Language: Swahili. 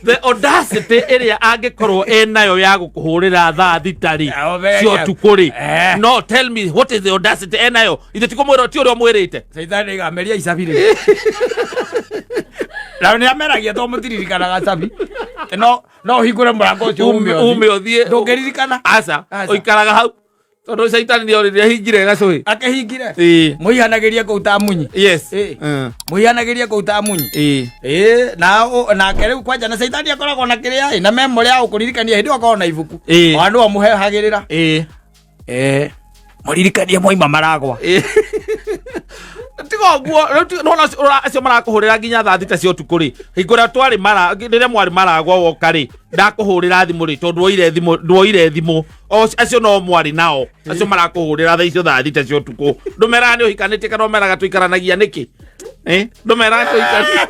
The audacity area angekorwo enayo ya gukuhurira thaa thitari cio tukuri. No, tell me, what is the audacity enayo? Ithe tikumwira ti uria mwirite. Saithani gameria icabire. Na ni ameragia to mutiririkana gacabi. No hingure murango ucio ume othie. Ndungiririkana. Asa, oikaraga hau. Tondu Saitani ni orire hingire gacui. Akehingire. Muihanagiria kuuta munyi. Yes. Muihanagiria kuuta munyi. Na keriu kwanja na Saitani akoragwo na kiria na memory ya ukuririkania hindi akoragwo na ibuku. Wandu amuhehagirira. Muririkanie moima maragwa. Tigo guo no acio marakuhurira nginya thaa thita cio tukuri hingura twari mara rire mwari maragwa woka ri ndakuhurira thimu ri tondu woire thimu acio no mwari nao acio marakuhurira thaa icio thaa thita cio tuku ndumera ni uhikanite kana umera gatuikaranagia niki ndumera tuikaranagia